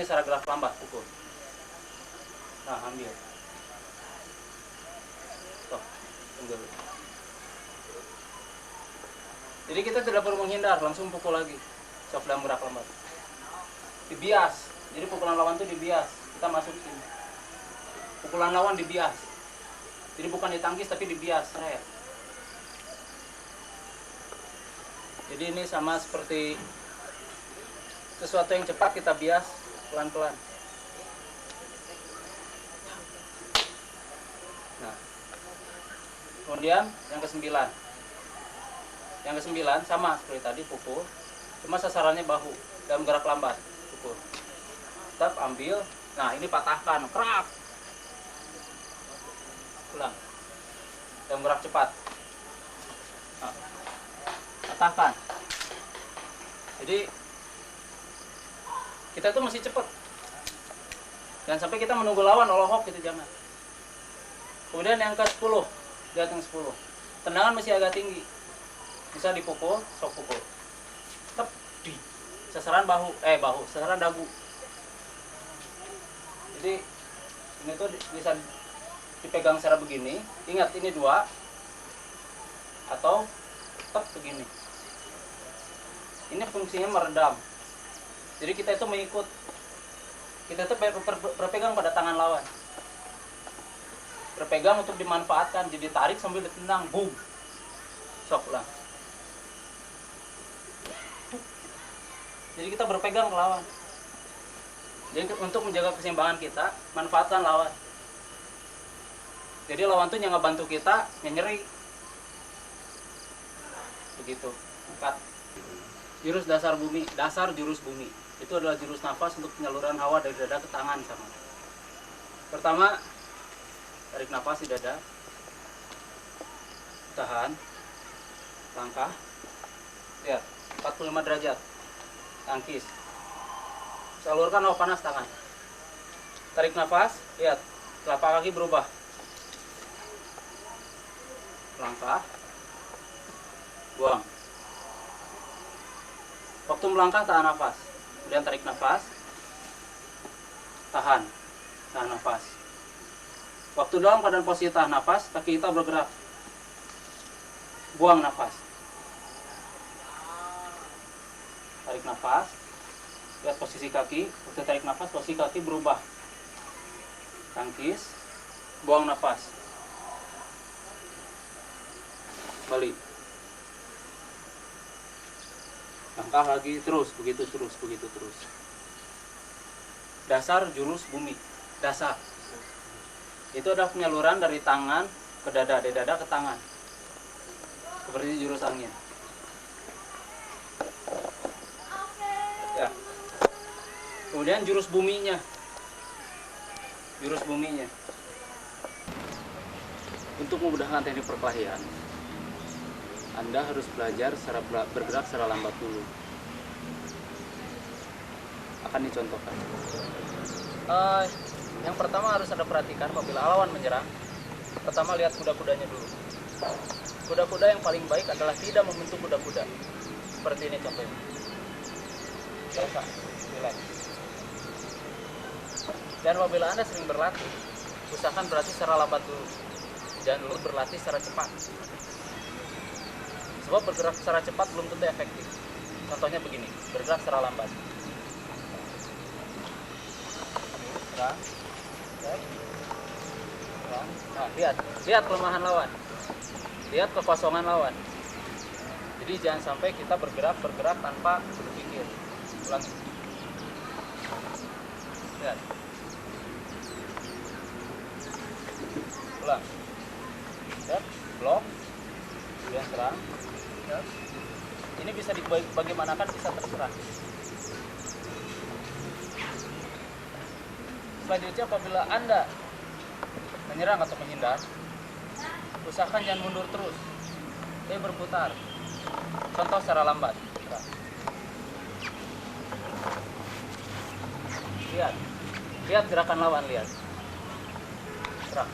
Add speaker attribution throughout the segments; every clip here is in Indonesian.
Speaker 1: Ini secara gerak lambat, pukul. Nah, ambil. Stop. Tunggu. Jadi kita tidak perlu menghindar, langsung pukul lagi. Sok dalam gerak lambat. Dibias. Jadi pukulan lawan itu dibias. Kita masukin. Pukulan lawan dibias. Jadi bukan ditangkis tapi dibias. Jadi ini sama seperti sesuatu yang cepat kita bias pelan-pelan. Nah, kemudian yang ke-9. Yang ke-9 sama seperti tadi, pukul. Cuma sasarannya bahu dalam gerak lambat, pukul. Tetap ambil. Nah, ini patahkan, kerak. Ulang. Dalam gerak cepat. Nah, patahkan. Jadi kita itu mesti cepat. Jangan sampai kita menunggu lawan olohok gitu, jangan. Kemudian yang ke-10, lihat yang 10. Tendangan masih agak tinggi. Bisa dipukul, sok pukul. Tetap di sasaran bahu, sasaran dagu. Jadi ini tuh bisa dipegang secara begini. Ingat ini 2 atau tetap begini. Ini fungsinya meredam. Jadi kita itu mengikut. Kita itu berpegang pada tangan lawan. Berpegang untuk dimanfaatkan. Jadi tarik sambil ditendang, boom. Sok ulang. Jadi kita berpegang ke lawan. Jadi untuk menjaga keseimbangan kita, manfaatkan lawan. Jadi lawan tuh yang ngebantu kita, nyeri. Begitu. 4. Jurus dasar bumi, dasar jurus bumi. Itu adalah jurus nafas untuk penyaluran hawa dari dada ke tangan sama. Pertama, tarik nafas di dada. Tahan. Langkah. Lihat, 45 derajat. Tangkis. Salurkan hawa panas tangan. Tarik nafas, lihat, telapak kaki berubah. Langkah. Buang. Waktu melangkah tahan nafas. Kemudian tarik nafas. Tahan. Tahan nafas. Waktu dalam keadaan posisi tahan nafas, kaki kita bergerak. Buang nafas. Tarik nafas. Lihat posisi kaki. Waktu tarik nafas, posisi kaki berubah. Tangkis. Buang nafas. Balik. Langkah lagi, terus, begitu terus. Dasar jurus bumi. Dasar. Itu adalah penyaluran dari tangan ke dada, dari dada ke tangan. Seperti jurus angin. Ya. Kemudian jurus buminya. Jurus buminya. Untuk memudahkan teknik perkelahian, Anda harus belajar bergerak secara lambat dulu. Akan dicontohkan. Yang pertama harus Anda perhatikan apabila lawan menyerang. Pertama lihat kuda-kudanya dulu. Kuda-kuda yang paling baik adalah tidak membentuk kuda-kuda. Seperti ini contohnya. Biasa, relax. Dan apabila Anda sering berlatih, usahakan berlatih secara lambat dulu. Jangan dulu berlatih secara cepat. Sebab bergerak secara cepat belum tentu efektif. Contohnya begini, bergerak secara lambat. Nah, lihat kelemahan lawan. Lihat kekosongan lawan. Jadi jangan sampai kita bergerak tanpa berpikir. Ulangi. Lihat. Ulang. Lihat, blok. Kemudian serang. Lihat. Ini bisa dibagaimanakan, bisa terserah. Selanjutnya apabila Anda menyerang atau menghindar, usahakan jangan mundur terus, tapi berputar. Contoh secara lambat. Lihat gerakan lawan, lihat. Serang.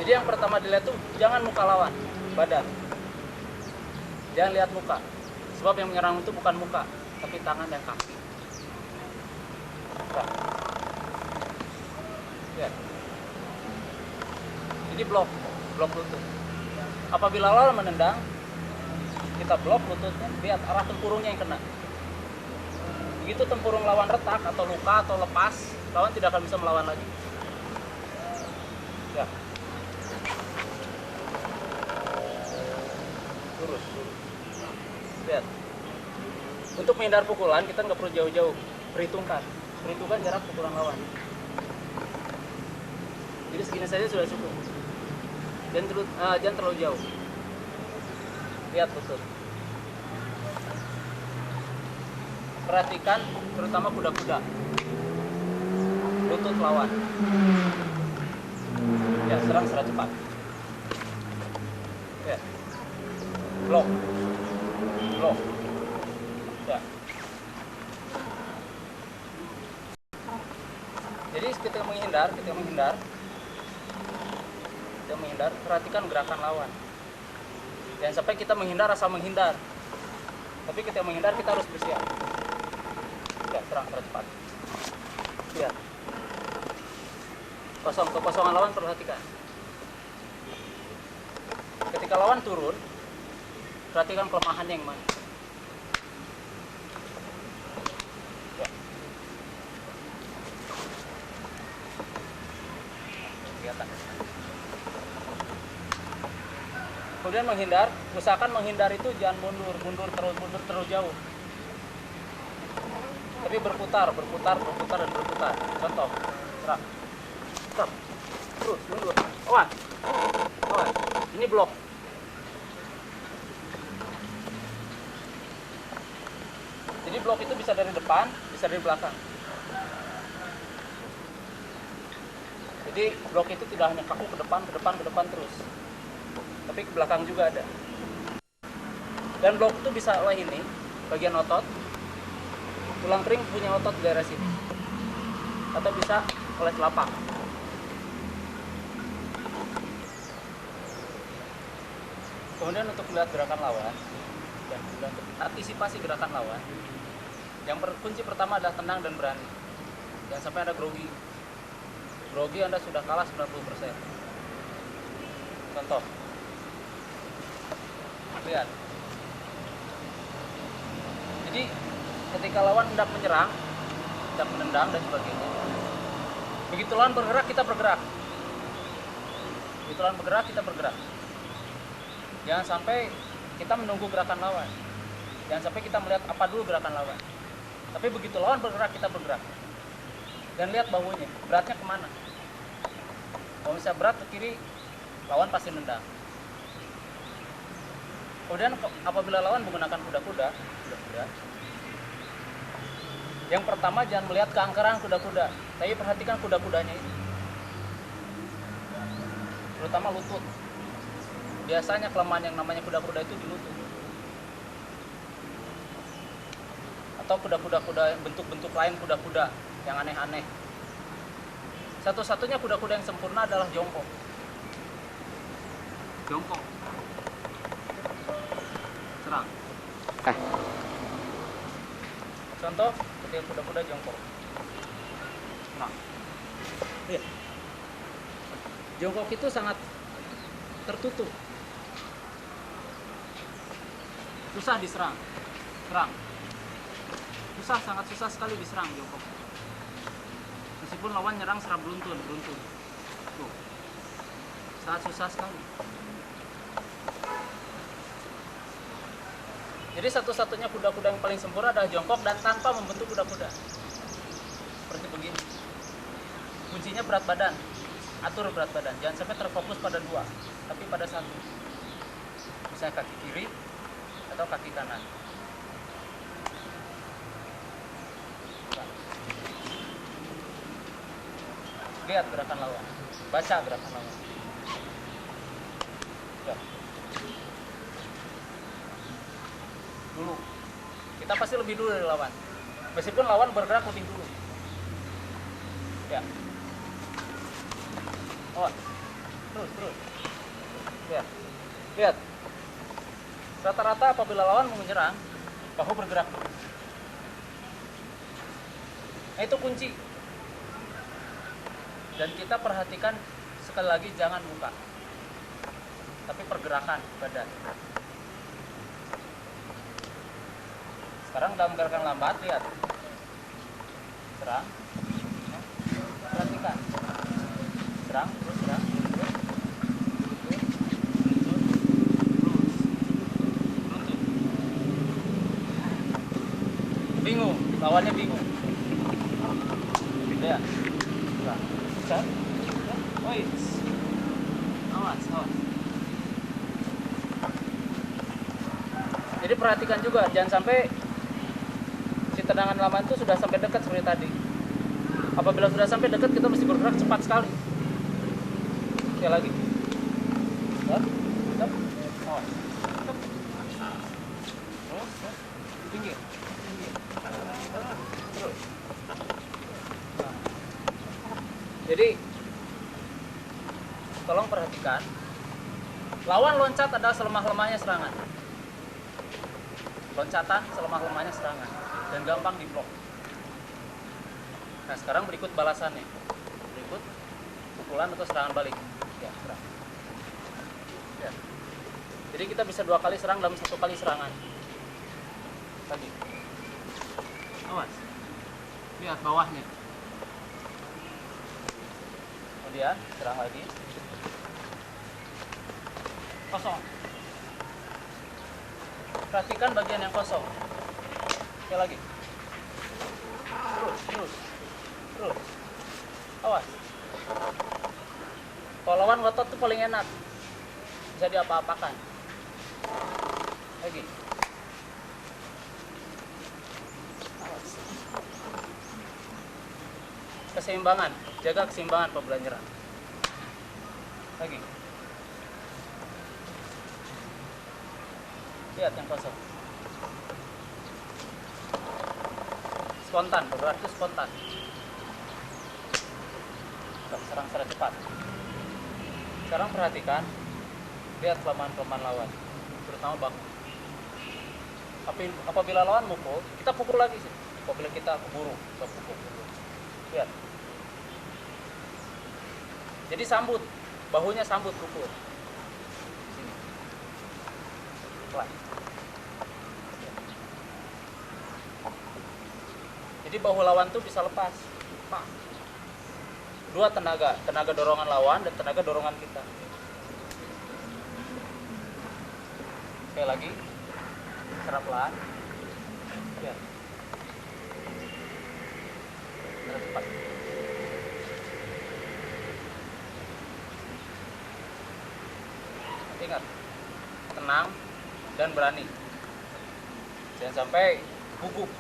Speaker 1: Jadi yang pertama dilihat tuh jangan muka lawan, badan. Jangan lihat muka. Sebab yang menyerang itu bukan muka, tapi tangan dan kaki. Nah. Ya. Jadi blok lutut. Apabila lawan menendang, kita blok lututnya, lihat arah tempurungnya yang kena. Begitu tempurung lawan retak atau luka atau lepas, lawan tidak akan bisa melawan lagi. Ya. Lurus. Lihat. Untuk menghindar pukulan kita nggak perlu jauh-jauh. Perhitungkan jarak pukulan lawan. Jadi segini saja sudah cukup. Jangan terlalu jauh. Lihat lutut. Perhatikan terutama kuda-kuda. Lutut lawan. Ya, serang secara cepat. Ya. Blok. Ya. Jadi ketika menghindar, perhatikan gerakan lawan. Jangan sampai kita menghindar asal menghindar. Tapi ketika menghindar kita harus bersiap. Ya, serang secara cepat. Ya. Kekosongan lawan perhatikan. Ketika lawan turun, perhatikan kelemahannya yang mana. Ya. Kelihatan. Kemudian menghindar, usahakan menghindar itu jangan mundur terlalu jauh. Tapi berputar dan berputar. Contoh, serang. Stop. Terus mundur. Awan. Ini blok. Jadi blok itu bisa dari depan, bisa dari belakang. Jadi blok itu tidak hanya kaku ke depan terus. Tapi ke belakang juga ada. Dan blok itu bisa oleh ini, bagian otot. Tulang kering punya otot di daerah sini. Atau bisa oleh telapak. Kemudian untuk melihat gerakan lawan dan untuk antisipasi gerakan lawan, yang kunci pertama adalah tenang dan berani. Jangan sampai ada grogi. Grogi Anda sudah kalah 90%. Contoh. Lihat. Jadi ketika lawan hendak menyerang, hendak menendang dan sebagainya. Begitu lawan bergerak, kita bergerak. Jangan sampai kita menunggu gerakan lawan. Jangan sampai kita melihat apa dulu gerakan lawan. Tapi begitu lawan bergerak, kita bergerak. Dan lihat bahunya, beratnya kemana. Kalau misalnya berat ke kiri, lawan pasti nendang. Kemudian apabila lawan menggunakan kuda-kuda, yang pertama jangan melihat keangkeran kuda-kuda, tapi perhatikan kuda-kudanya itu. Terutama lutut. Biasanya kelemahan yang namanya kuda-kuda itu di lutut. Atau kuda-kuda bentuk-bentuk lain kuda-kuda yang aneh-aneh. Satu-satunya kuda-kuda yang sempurna adalah jongkok. Serang. Contoh ketika kuda-kuda jongkok. Nah. Lihat. Jongkok itu sangat tertutup. Susah diserang. Sangat susah sekali diserang jongkok. Meskipun lawan nyerang secara beruntun. Tuh. Sangat susah sekali. Jadi satu-satunya kuda-kuda yang paling sempurna adalah jongkok dan tanpa membentuk kuda-kuda. Seperti begini. Kuncinya berat badan. Atur berat badan. Jangan sampai terfokus pada dua, tapi pada satu. Misalnya kaki kiri atau kaki kanan. Lihat gerakan lawan. Baca gerakan lawan. Ya. Dulu. Kita pasti lebih dulu dari lawan. Meskipun lawan bergerak lebih dulu. Ya. terus. Lihat, lihat. Rata-rata apabila lawan mau menyerang, bahu bergerak terus. Nah, itu kunci. Dan kita perhatikan sekali lagi, jangan buka, tapi pergerakan badan. Sekarang dalam gerakan lambat, lihat. Serang. Perhatikan. Serang, terus serang. Bingung, lawannya bingung. Beda ya? Bisa? Wait. Awas. Jadi perhatikan juga, jangan sampai si tendangan lawan itu sudah sampai dekat seperti tadi. Apabila sudah sampai dekat, kita mesti bergerak cepat sekali. Sekali lagi. Stop. Awas. Stop. Terus. Pinggir. Terus. Jadi tolong perhatikan, lawan loncat adalah selemah-lemahnya serangan. Loncatan selemah-lemahnya serangan dan gampang diblok. Nah, sekarang berikut balasannya. Berikut pukulan atau serangan balik. Ya, serang. Ya. Jadi kita bisa 2 kali serang dalam 1 kali serangan. Tadi. Awas. Lihat bawahnya. Kemudian serang lagi. Kosong. Perhatikan bagian yang kosong. Sekali lagi. Terus. Awas. Kalau lawan ngotot itu paling enak. Bisa diapa-apakan. Lagi. Awas. Keseimbangan. Jaga keseimbangan apabila nyerang. Lagi. Lihat yang kosong. Spontan, berarti spontan. Serang secara cepat. Sekarang perhatikan, lihat kelemahan-kelemahan lawan, terutama bahu. Apabila lawan mukul, kita pukul lagi sih. Apabila kita keburu, kita pukul. Lihat. Jadi sambut, bahunya sambut pukul. Sini. Pelan. Jadi bahu lawan tuh bisa lepas. Dua tenaga dorongan lawan dan tenaga dorongan kita. Sekali lagi, serap pelan. Ya. Serap cepat. Ingat, tenang dan berani. Jangan sampai gugup.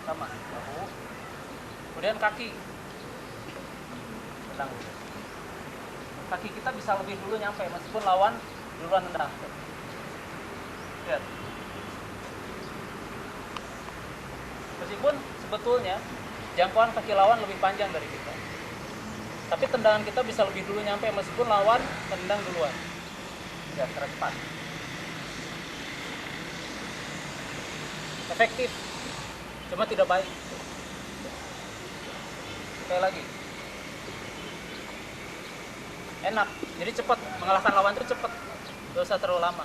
Speaker 1: Sama bahu. Kemudian kaki. Tendang. Kaki kita bisa lebih dulu nyampe meskipun lawan duluan tendang. Lihat. Meskipun sebetulnya jangkauan kaki lawan lebih panjang dari kita. Tapi tendangan kita bisa lebih dulu nyampe meskipun lawan tendang duluan. Ya, secara cepat. Efektif. Cuma tidak baik. Sekali lagi. Enak. Jadi cepat. Mengalahkan lawan itu cepat. Tidak usah terlalu lama.